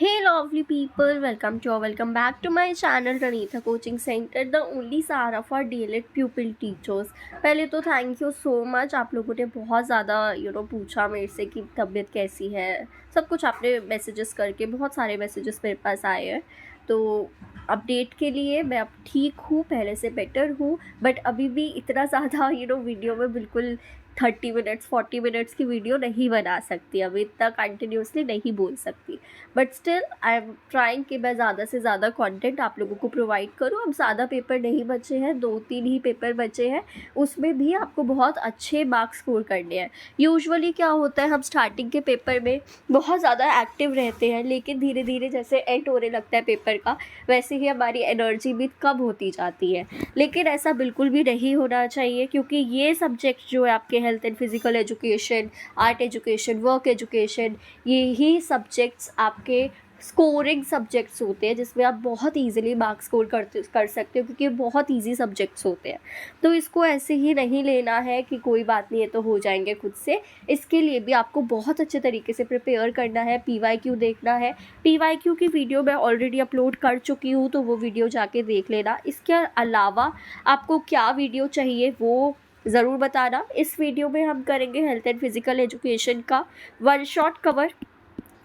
Hey lovely people, welcome back to my channel Ranitha Coaching Center, the only Sara for DLED pupil teachers। पहले तो thank you so much, आप लोगों ने बहुत ज़्यादा पूछा मेरे से कि तबीयत कैसी है, सब कुछ आपने मैसेजेस करके बहुत सारे मैसेजेस मेरे पास आए हैं। तो अपडेट के लिए मैं अब ठीक हूँ, पहले से बेटर हूँ, बट अभी भी इतना ज़्यादा वीडियो में बिल्कुल 30 मिनट्स 40 मिनट्स की वीडियो नहीं बना सकती, अभी इतना कंटिन्यूसली नहीं बोल सकती। But still I am trying कि मैं ज़्यादा से ज़्यादा कंटेंट आप लोगों को प्रोवाइड करूँ। अब ज़्यादा पेपर नहीं बचे हैं, 2-3 ही पेपर बचे हैं, उसमें भी आपको बहुत अच्छे मार्क्स स्कोर करने हैं। यूजुअली क्या होता है, हम स्टार्टिंग के पेपर में बहुत ज़्यादा एक्टिव रहते हैं, लेकिन धीरे धीरे जैसे एंड होने लगता है पेपर का, वैसे ही हमारी एनर्जी भी कम होती जाती है। लेकिन ऐसा बिल्कुल भी नहीं होना चाहिए, क्योंकि ये सब्जेक्ट जो है आपके health and physical education, art education, work education, यही सब्जेक्ट्स आपके स्कोरिंग सब्जेक्ट्स होते हैं, जिसमें आप बहुत इजीली मार्क्स स्कोर कर सकते हो, क्योंकि बहुत इजी सब्जेक्ट्स होते हैं। तो इसको ऐसे ही नहीं लेना है कि कोई बात नहीं है तो हो जाएंगे खुद से। इसके लिए भी आपको बहुत अच्छे तरीके से प्रिपेयर करना है, PYQ देखना है। PYQ की वीडियो मैं ऑलरेडी अपलोड कर चुकी हूँ, तो वो वीडियो जाके देख लेना। इसके अलावा आपको क्या वीडियो चाहिए वो ज़रूर बताना। इस वीडियो में हम करेंगे हेल्थ एंड फिजिकल एजुकेशन का one shot cover.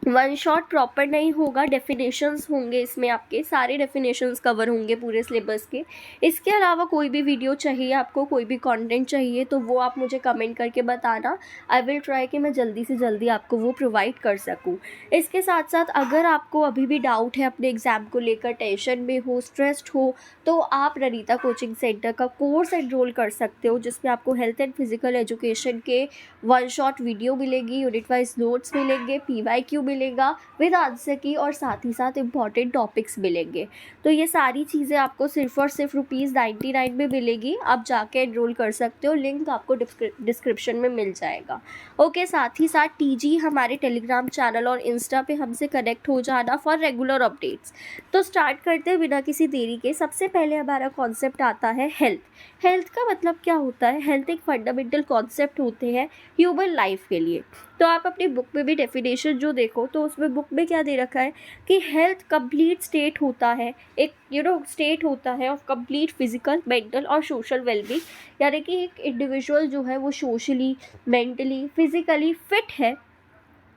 One shot proper नहीं होगा, डेफिनेशंस होंगे इसमें, आपके सारे डेफिनेशंस कवर होंगे पूरे सिलेबस के। इसके अलावा कोई भी वीडियो चाहिए आपको, कोई भी कंटेंट चाहिए, तो वो आप मुझे कमेंट करके बताना। आई विल ट्राई कि मैं जल्दी से जल्दी आपको वो प्रोवाइड कर सकूँ। इसके साथ साथ अगर आपको अभी भी डाउट है अपने एग्ज़ाम को लेकर, टेंशन में हो, स्ट्रेस्ड हो, तो आप रनीता कोचिंग सेंटर का कोर्स एनरोल कर सकते हो, जिसमें आपको हेल्थ एंड फिजिकल एजुकेशन के वन शॉट वीडियो मिलेगी, यूनिट वाइज नोट्स मिलेंगे, PYQ मिलेगा विद आंसर की, और साथ ही साथ इम्पॉर्टेंट टॉपिक्स मिलेंगे। तो ये सारी चीज़ें आपको सिर्फ और सिर्फ ₹99 में मिलेगी। आप जाके एनरोल कर सकते हो, लिंक आपको डिस्क्रिप्शन में मिल जाएगा। ओके, साथ ही साथ TG हमारे टेलीग्राम चैनल और इंस्टा पे हमसे कनेक्ट हो जाना फॉर रेगुलर अपडेट्स। तो स्टार्ट करते हैं बिना किसी देरी के। सबसे पहले हमारा कॉन्सेप्ट आता है हेल्थ। हेल्थ का मतलब क्या होता है? हेल्थ एक फंडामेंटल कॉन्सेप्ट होते हैं ह्यूमन लाइफ के लिए। तो आप अपनी बुक में भी डेफिनेशन जो देखो, तो उसमें बुक में क्या दे रखा है कि हेल्थ कंप्लीट स्टेट होता है, एक स्टेट होता है ऑफ कंप्लीट फिजिकल, मेंटल और सोशल वेलबींग। यानी कि एक इंडिविजुअल जो है वो सोशली, मेंटली, फिजिकली फिट है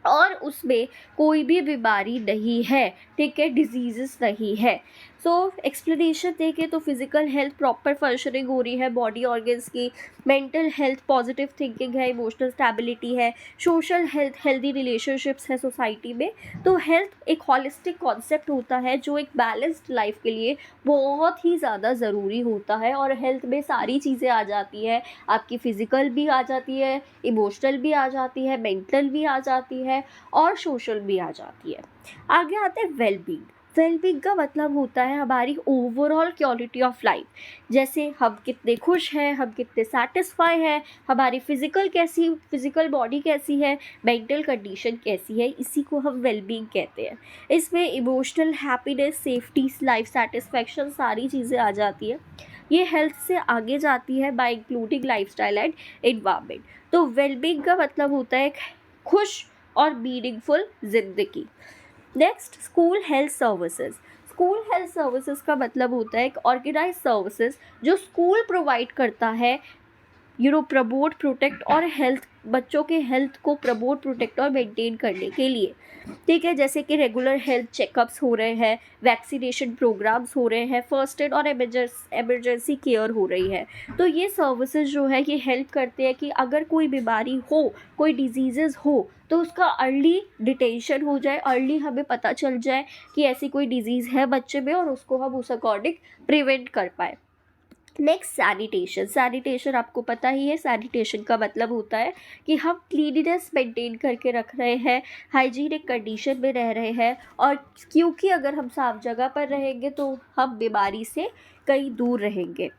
और उसमें कोई भी बीमारी नहीं है, ठीक है, डिजीजेस नहीं है। सो एक्सप्लेनेशन देखें तो फिजिकल हेल्थ प्रॉपर फंक्शनिंग हो रही है बॉडी ऑर्गन्स की, मेंटल हेल्थ पॉजिटिव थिंकिंग है, इमोशनल स्टेबिलिटी है, सोशल हेल्थ हेल्दी रिलेशनशिप्स है सोसाइटी में। तो हेल्थ एक हॉलिस्टिक कॉन्सेप्ट होता है जो एक बैलेंस्ड लाइफ के लिए बहुत ही ज़्यादा ज़रूरी होता है। और हेल्थ में सारी चीज़ें आ जाती है, आपकी फिजिकल भी आ जाती है, इमोशनल भी आ जाती है, मेंटल भी आ जाती है और सोशल भी आ जाती है। आगे आते हैं वेलबींग। वेलबींग का मतलब होता है हमारी ओवरऑल क्वालिटी ऑफ लाइफ, जैसे हम कितने खुश हैं, हम कितने सेटिस्फाई हैं, हमारी फिजिकल बॉडी कैसी है, मेंटल कंडीशन कैसी है, इसी को हम वेलबींग कहते हैं। इसमें emotional happiness, safety, life satisfaction सारी चीज़ें आ जाती है। ये हेल्थ से आगे जाती है bye including lifestyle and environment. तो वेलबींग का मतलब होता है खुश और मीनिंगफुल जिंदगी। Next, school health services. School health services का मतलब होता है एक ऑर्गेनाइज सर्विसेज जो स्कूल प्रोवाइड करता है, प्रमोट, प्रोटेक्ट और हेल्थ, बच्चों के हेल्थ को प्रमोट, प्रोटेक्ट और मेंटेन करने के लिए, ठीक है। जैसे कि रेगुलर हेल्थ चेकअप्स हो रहे हैं, वैक्सीनेशन प्रोग्राम्स हो रहे हैं, फर्स्ट एड और एमरजेंसी केयर हो रही है। तो ये सर्विसेज जो है ये हेल्प करते हैं कि अगर कोई बीमारी हो, कोई डिजीज़ेज हो, तो उसका अर्ली डिटेंशन हो जाए, अर्ली हमें पता चल जाए कि ऐसी कोई डिजीज़ है बच्चे में, और उसको हम उस अकॉर्डिंग प्रिवेंट कर पाए। Next, sanitation. सैनिटेशन आपको पता ही है, सैनिटेशन का मतलब होता है कि हम क्लीनिनेस मेंटेन करके रख रहे हैं, हाइजीनिक कंडीशन में रह रहे हैं। और क्योंकि अगर हम साफ जगह पर रहेंगे तो हम बीमारी से कहीं दूर रहेंगे।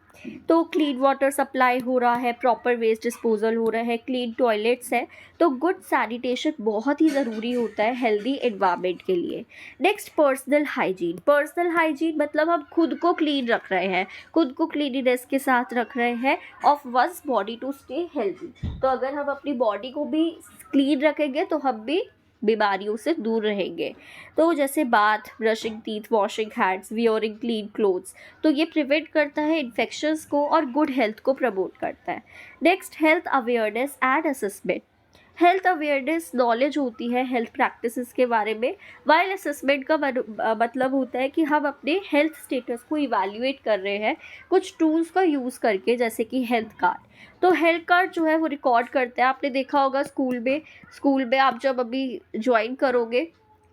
तो क्लीन वाटर सप्लाई हो रहा है, प्रॉपर वेस्ट डिस्पोजल हो रहा है, क्लीन टॉयलेट्स है। तो गुड सैनिटेशन बहुत ही ज़रूरी होता है हेल्दी एनवायरनमेंट के लिए। Next, personal hygiene. Personal hygiene मतलब हम खुद को क्लीन रख रहे हैं, खुद को क्लीनिनेस के साथ रख रहे हैं of one's body to stay healthy. तो अगर हम अपनी बॉडी को भी क्लीन रखेंगे तो हम भी बीमारियों से दूर रहेंगे। तो जैसे bath, brushing teeth, washing hands, wearing clean clothes, तो ये प्रिवेंट करता है इन्फेक्शंस को और गुड हेल्थ को प्रमोट करता है। Next, health awareness and assessment. Health awareness knowledge होती है हेल्थ प्रैक्टिसेस के बारे में, वाइल असेसमेंट का मतलब होता है कि हम अपने हेल्थ स्टेटस को इवैल्यूएट कर रहे हैं कुछ टूल्स का यूज़ करके, जैसे कि हेल्थ कार्ड। तो हेल्थ कार्ड जो है वो रिकॉर्ड करता है। आपने देखा होगा स्कूल में आप जब अभी ज्वाइन करोगे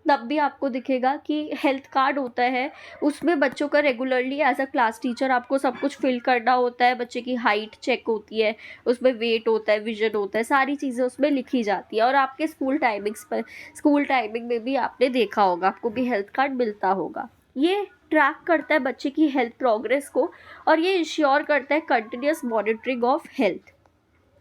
तब भी आपको दिखेगा कि हेल्थ कार्ड होता है, उसमें बच्चों का regularly as a class teacher आपको सब कुछ फिल करना होता है। बच्चे की हाइट चेक होती है, उसमें वेट होता है, विजन होता है, सारी चीज़ें उसमें लिखी जाती है। और आपके स्कूल टाइमिंग में भी आपने देखा होगा, आपको भी हेल्थ कार्ड मिलता होगा। ये ट्रैक करता है बच्चे की हेल्थ प्रोग्रेस को और ये इंश्योर करता है continuous monitoring of health.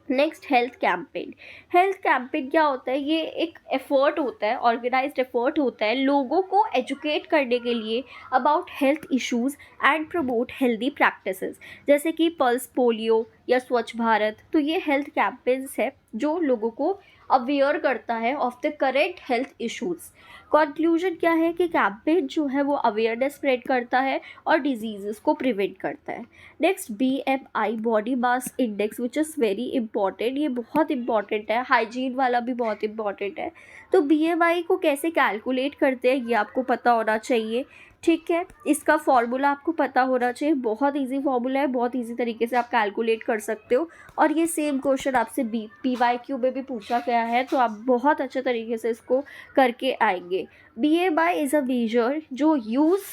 Next, health campaign. Health campaign क्या होता है? ये एक एफर्ट होता है, ऑर्गेनाइज्ड एफर्ट होता है लोगों को एजुकेट करने के लिए about health issues and promote healthy practices, जैसे कि पल्स पोलियो या स्वच्छ भारत। तो ये हेल्थ कैंपेन्स है जो लोगों को अवेयर करता है of the current health issues. Conclusion क्या है कि कैंपेन जो है वो अवेयरनेस स्प्रेड करता है और डिजीजेस को प्रिवेंट करता है। Next, BMI, body mass index, which is very important. ये बहुत इंपॉर्टेंट है, हाइजीन वाला भी बहुत इंपॉर्टेंट है। तो BMI को कैसे कैलकुलेट करते हैं ये आपको पता होना चाहिए, ठीक है। इसका फॉर्मूला आपको पता होना चाहिए, बहुत इजी फॉर्मूला है, बहुत इजी तरीके से आप कैलकुलेट कर सकते हो। और ये सेम क्वेश्चन आपसे PYQ में भी पूछा गया है, तो आप बहुत अच्छे तरीके से इसको करके आएंगे। BMI इज़ अ मेजर जो यूज़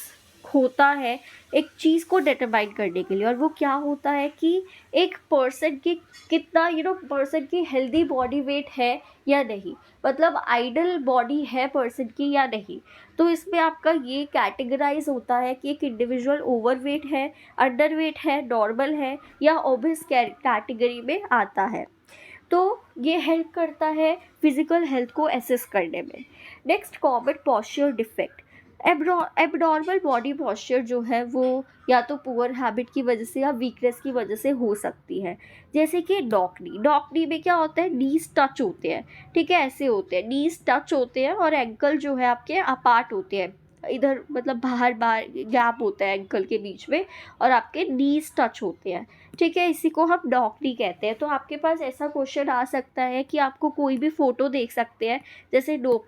होता है एक चीज़ को डिटरमाइन करने के लिए, और वो क्या होता है कि एक पर्सन की कितना पर्सन की हेल्दी बॉडी वेट है या नहीं, मतलब आइडल बॉडी है पर्सन की या नहीं। तो इसमें आपका ये कैटेगराइज होता है कि एक इंडिविजुअल ओवरवेट है, अंडरवेट है, नॉर्मल है या ओबेस कैटेगरी में आता है। तो ये हेल्प करता है फिजिकल हेल्थ को एसेस करने में। Next, common posture defect. Abnormal body posture जो है वो या तो पुअर हैबिट की वजह से या वीकनेस की वजह से हो सकती है, जैसे कि डॉग नी में क्या होता है, नीज टच होते हैं, ठीक है, ऐसे होते हैं, नीज टच होते हैं और एंकल जो है आपके अपार्ट होते हैं, इधर मतलब बाहर बाहर गैप होता है एंकल के बीच में और आपके नीज टच होते हैं, ठीक है, इसी को हम डॉग नी कहते हैं। तो आपके पास ऐसा क्वेश्चन आ सकता है कि आपको कोई भी फ़ोटो देख सकते हैं, जैसे डॉग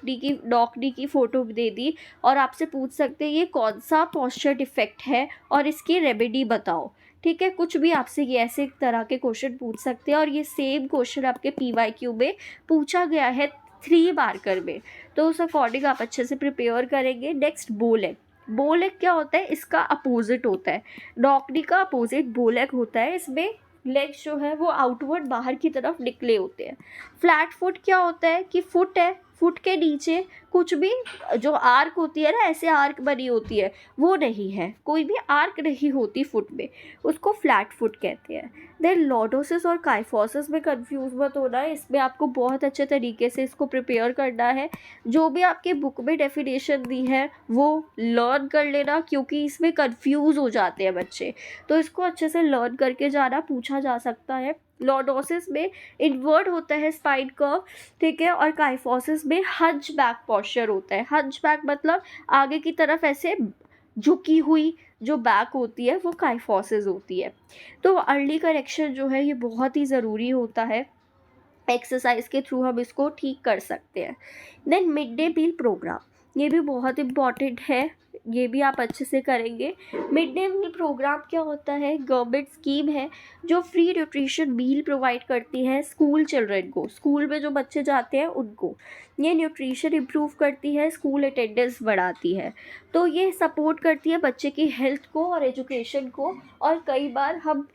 नी की फ़ोटो दे दी और आपसे पूछ सकते हैं ये कौन सा पॉस्चर डिफेक्ट है और इसकी रेमेडी बताओ, ठीक है, कुछ भी आपसे ये ऐसे तरह के क्वेश्चन पूछ सकते हैं। और ये सेम क्वेश्चन आपके PYQ में पूछा गया है 3 मार्कर में, तो उस अकॉर्डिंग आप अच्छे से प्रिपेयर करेंगे। नेक्स्ट, बोलेग क्या होता है, इसका अपोजिट होता है, डॉगनी का अपोजिट बोलेग होता है। इसमें लेग्स जो है वो आउटवर्ड बाहर की तरफ निकले होते हैं। फ्लैट फुट क्या होता है कि फुट है, फुट के नीचे कुछ भी जो आर्क होती है ना, ऐसे आर्क बनी होती है, वो नहीं है, कोई भी आर्क नहीं होती फुट में, उसको फ्लैट फुट कहते हैं। देन लॉर्डोसिस और काइफोसिस में कंफ्यूज मत होना है, इसमें आपको बहुत अच्छे तरीके से इसको प्रिपेयर करना है। जो भी आपके बुक में डेफिनेशन दी है वो लर्न कर लेना, क्योंकि इसमें कंफ्यूज हो जाते हैं बच्चे, तो इसको अच्छे से लर्न करके जाना, पूछा जा सकता है। लॉर्डोसिस में इनवर्ड होता है स्पाइन कर्व, ठीक है, और काइफोसिस में हंच बैक पॉस्चर होता है। हंच बैक मतलब आगे की तरफ ऐसे झुकी हुई जो बैक होती है वो काइफोसिस होती है। तो अर्ली करेक्शन जो है ये बहुत ही ज़रूरी होता है, एक्सरसाइज के थ्रू हम इसको ठीक कर सकते हैं। Then mid day meal programme, ये भी बहुत इम्पॉर्टेंट है, ये भी आप अच्छे से करेंगे। मिड डे मील प्रोग्राम क्या होता है, गवर्नमेंट स्कीम है जो फ्री न्यूट्रिशन मील प्रोवाइड करती है स्कूल चिल्ड्रन को, स्कूल में जो बच्चे जाते हैं उनको। ये न्यूट्रिशन इम्प्रूव करती है, स्कूल अटेंडेंस बढ़ाती है, तो ये सपोर्ट करती है बच्चे की हेल्थ को और एजुकेशन को। और कई बार हम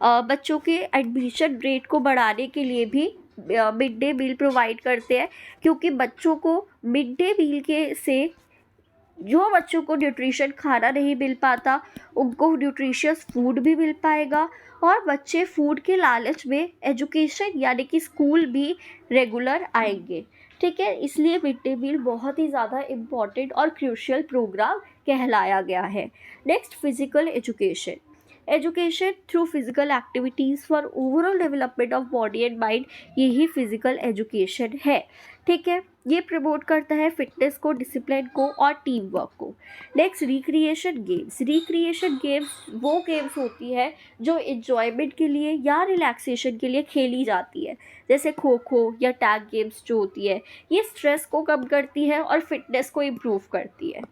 बच्चों के एडमिशन रेट को बढ़ाने के लिए भी मिड डे मील प्रोवाइड करते हैं, क्योंकि बच्चों को मिड डे मील के से जो बच्चों को न्यूट्रिशन खाना नहीं मिल पाता उनको न्यूट्रिशियस फूड भी मिल पाएगा और बच्चे फूड के लालच में एजुकेशन यानी कि स्कूल भी रेगुलर आएंगे, ठीक है। इसलिए मिड डे मील बहुत ही ज़्यादा इम्पॉर्टेंट और क्रूशियल प्रोग्राम कहलाया गया है। Next, physical education through physical activities for overall development of body and mind, यही फिजिकल एजुकेशन है, ठीक है। ये प्रमोट करता है फिटनेस को, डिसिप्लिन को और टीम वर्क को। Next, recreation games. Recreation games वो गेम्स होती है जो इन्जॉयमेंट के लिए या रिलैक्सेशन के लिए खेली जाती है, जैसे खो खो या टैग गेम्स जो होती है। ये स्ट्रेस को कम करती है और फिटनेस को इम्प्रूव करती है।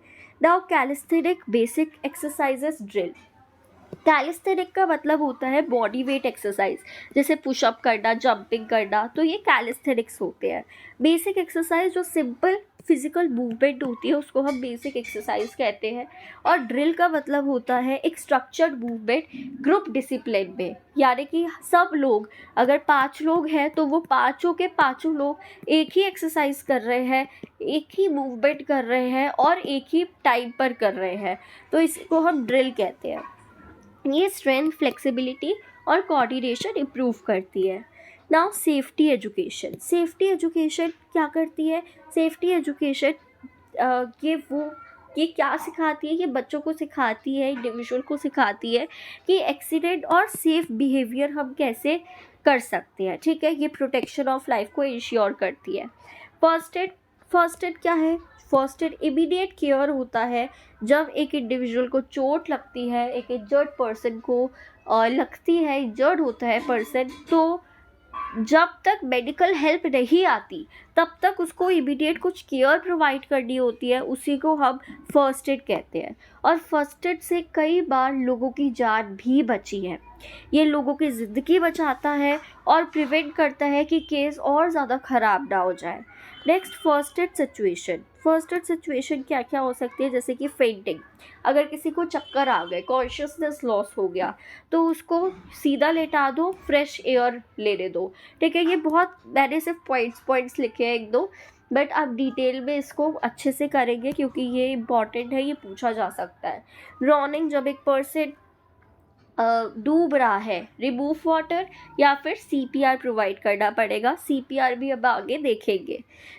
Now calisthenic basic exercises drill. Calisthenic का मतलब होता है बॉडी वेट एक्सरसाइज, जैसे पुशअप करना, जंपिंग करना, तो ये कैलिस्थेनिक्स होते हैं। बेसिक एक्सरसाइज जो सिंपल फिजिकल मूवमेंट होती है उसको हम बेसिक एक्सरसाइज कहते हैं। और ड्रिल का मतलब होता है एक स्ट्रक्चर्ड मूवमेंट ग्रुप डिसिप्लिन में, यानी कि सब लोग, अगर 5 लोग हैं तो वो पाँचों के पाँचों लोग एक ही एक्सरसाइज कर रहे हैं, एक ही मूवमेंट कर रहे हैं और एक ही टाइम पर कर रहे हैं, तो इसको हम ड्रिल कहते हैं। ये स्ट्रेंथ, फ्लेक्सिबिलिटी और कोऑर्डिनेशन इम्प्रूव करती है। Now safety education. Safety education क्या करती है? सेफ्टी एजुकेशन ये क्या सिखाती है? ये बच्चों को सिखाती है, इंडिविजुअल को सिखाती है कि एक्सीडेंट और सेफ बिहेवियर हम कैसे कर सकते हैं, ठीक है। ये प्रोटेक्शन ऑफ लाइफ को इंश्योर करती है। First aid. फर्स्ट एड क्या है? फर्स्ट एड इमीडिएट केयर होता है जब एक इंडिविजुअल को चोट लगती है, एक इंजर्ड पर्सन को लगती है, इंजर्ड होता है पर्सन, तो जब तक मेडिकल हेल्प नहीं आती तब तक उसको इमीडिएट कुछ केयर प्रोवाइड करनी होती है, उसी को हम फर्स्ट एड कहते हैं। और फर्स्ट एड से कई बार लोगों की जान भी बची है। ये लोगों की ज़िंदगी बचाता है और प्रिवेंट करता है कि केस और ज़्यादा ख़राब ना हो जाए। Next, first aid situation. First aid situation क्या क्या हो सकती है? जैसे कि फेंटिंग, अगर किसी को चक्कर आ गए, कॉन्शियसनेस लॉस हो गया, तो उसको सीधा लेटा दो, फ्रेश एयर लेने दो, ठीक है। ये बहुत, मैंने सिर्फ पॉइंट्स लिखे हैं 1-2, बट आप डिटेल में इसको अच्छे से करेंगे क्योंकि ये इंपॉर्टेंट है, ये पूछा जा सकता है। ड्रॉनिंग, जब एक पर्सन डूब रहा है, रिमूव वाटर या फिर सीपीआर प्रोवाइड करना पड़ेगा। सीपीआर भी अब आगे देखेंगे।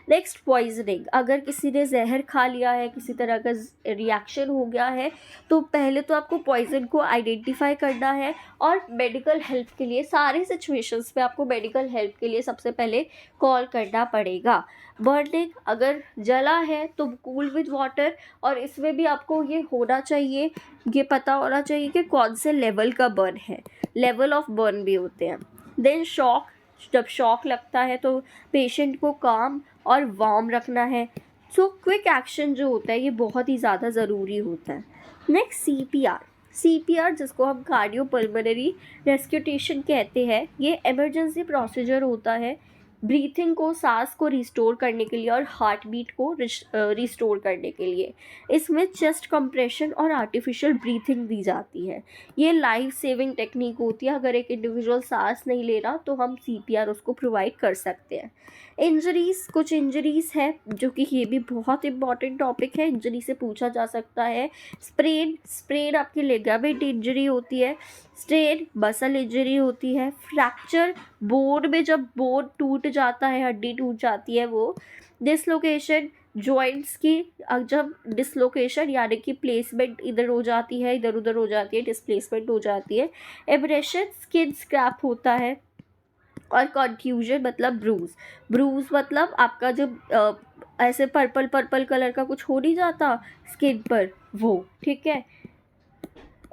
नेक्स्ट, पॉइजनिंग, अगर किसी ने जहर खा लिया है, किसी तरह का रिएक्शन हो गया है, तो पहले तो आपको पॉइजन को आइडेंटिफाई करना है और मेडिकल हेल्प के लिए, सारे सिचुएशंस पे आपको मेडिकल हेल्प के लिए सबसे पहले कॉल करना पड़ेगा। बर्निंग, अगर जला है तो कूल विद वाटर, और इसमें भी आपको ये होना चाहिए, ये पता होना चाहिए कि कौन से लेवल का बर्न है, लेवल ऑफ बर्न भी होते हैं। देन शॉक, जब शॉक लगता है तो पेशेंट को काम और वार्म रखना है। सो क्विक एक्शन जो होता है ये बहुत ही ज़्यादा ज़रूरी होता है। Next, CPR. सीपीआर, जिसको हम कार्डियोपल्मोनरी रेस्क्यूटेशन कहते हैं, ये इमरजेंसी प्रोसीजर होता है ब्रीथिंग को, सांस को रिस्टोर करने के लिए और हार्ट बीट को रिस्टोर करने के लिए। इसमें चेस्ट कंप्रेशन और आर्टिफिशियल ब्रीथिंग दी जाती है। ये लाइफ सेविंग टेक्निक होती है। अगर एक इंडिविजुअल सांस नहीं ले रहा तो हम सीपीआर उसको प्रोवाइड कर सकते हैं। इंजरीज़, कुछ इंजरीज़ है जो कि ये भी बहुत इंपॉर्टेंट टॉपिक है, इंजरी से पूछा जा सकता है। स्प्रेन आपकी लिगामेंट इंजरी होती है। स्ट्रेन मसल इंजरी होती है। फ्रैक्चर, बोन में जब बोन टूट जाता है, हड्डी टूट जाती है वो। डिसलोकेशन, जॉइंट्स की जब डिसलोकेशन यानी कि प्लेसमेंट इधर हो जाती है, इधर उधर हो जाती है, डिसप्लेसमेंट हो जाती है। एब्रेशन, स्किन स्क्रैप होता है। और कॉन्फ्यूजन मतलब ब्रूज मतलब आपका जब ऐसे पर्पल पर्पल कलर का कुछ हो नहीं जाता स्किन पर, वो, ठीक है।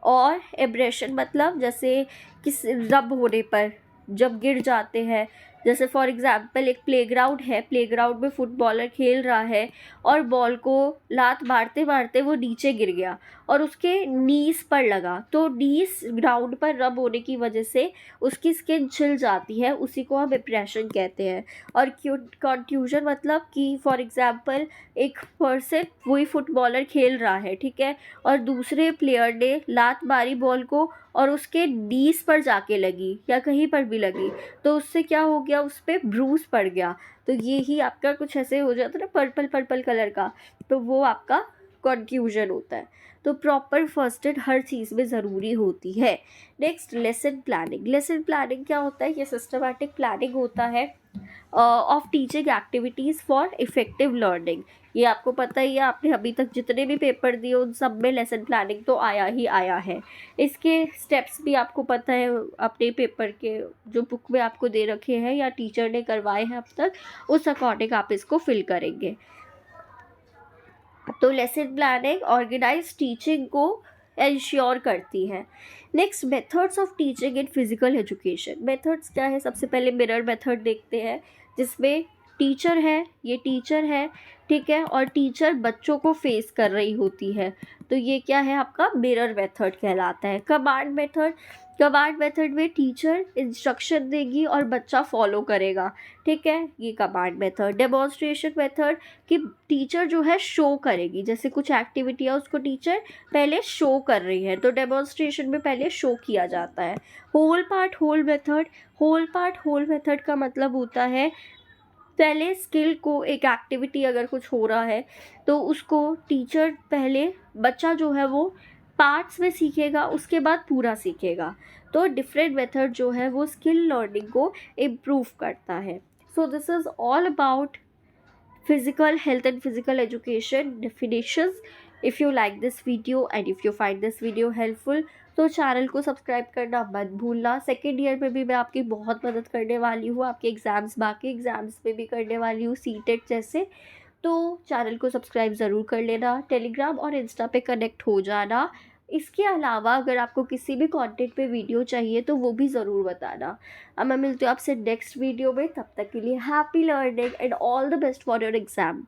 और एब्रेशन मतलब जैसे किस रब होने पर जब गिर जाते हैं, जैसे फॉर एग्जांपल एक प्लेग्राउंड है, प्लेग्राउंड में फुटबॉलर खेल रहा है और बॉल को लात मारते मारते वो नीचे गिर गया और उसके नीज पर लगा, तो नीज ग्राउंड पर रब होने की वजह से उसकी स्किन छिल जाती है, उसी को हम एब्रेशन कहते हैं। और कॉन्ट्यूजन मतलब कि फॉर एग्जांपल एक पर्सन, वही फुटबॉलर खेल रहा है, ठीक है, और दूसरे प्लेयर ने लात मारी बॉल को और उसके नीज पर जाके लगी या कहीं पर भी लगी, तो उससे क्या हो गया, उस पर ब्रूस पड़ गया। तो ये ही आपका कुछ ऐसे हो जाता है ना, पर्पल पर्पल कलर का, तो वो आपका कॉन्फ्यूजन होता है। तो प्रॉपर फर्स्ट एड हर चीज़ में ज़रूरी होती है। Next, lesson planning. Lesson planning क्या होता है? ये सिस्टमैटिक प्लानिंग होता है of teaching activities for effective learning. ये आपको पता ही है, आपने अभी तक जितने भी पेपर दिए उन सब में लेसन प्लानिंग तो आया ही आया है। इसके स्टेप्स भी आपको पता है, अपने पेपर के जो बुक में आपको दे रखे हैं या टीचर ने करवाए हैं अब तक, उस अकॉर्डिंग आप इसको फिल करेंगे। तो लेसन प्लानिंग ऑर्गेनाइज टीचिंग को इंश्योर करती है। Next, methods of teaching in physical education. Methods क्या है? सबसे पहले मिरर मेथड देखते हैं, जिसमें टीचर है, ये टीचर है, ठीक है, और टीचर बच्चों को फेस कर रही होती है, तो ये क्या है आपका मिरर मेथड कहलाता है। कमांड मेथड, कमांड मेथड में टीचर इंस्ट्रक्शन देगी और बच्चा फॉलो करेगा, ठीक है, ये कमांड मेथड। डेमोन्स्ट्रेशन मेथड कि टीचर जो है शो करेगी, जैसे कुछ एक्टिविटी है उसको टीचर पहले शो कर रही है, तो डेमोन्स्ट्रेशन में पहले शो किया जाता है। Whole part whole method, whole part whole method का मतलब होता है पहले स्किल को, एक एक्टिविटी अगर कुछ हो रहा है तो उसको टीचर पहले, बच्चा जो है वो पार्ट्स में सीखेगा, उसके बाद पूरा सीखेगा। तो डिफरेंट मेथड जो है वो स्किल लर्निंग को इम्प्रूव करता है। So this is all about physical health and physical education definitions. If you like this video and if you find this video helpful, तो चैनल को सब्सक्राइब करना मत भूलना। सेकेंड ईयर में भी मैं आपकी बहुत मदद करने वाली हूँ, आपके एग्ज़ाम्स, बाकी एग्ज़ाम्स में भी करने वाली हूँ, सीटेट जैसे। तो चैनल को सब्सक्राइब ज़रूर कर लेना, टेलीग्राम और इंस्टा पे कनेक्ट हो जाना। इसके अलावा अगर आपको किसी भी कंटेंट पे वीडियो चाहिए तो वो भी ज़रूर बताना। अब मैं मिलती हूँ आपसे नेक्स्ट वीडियो में, तब तक के लिए happy learning and all the best for your exam.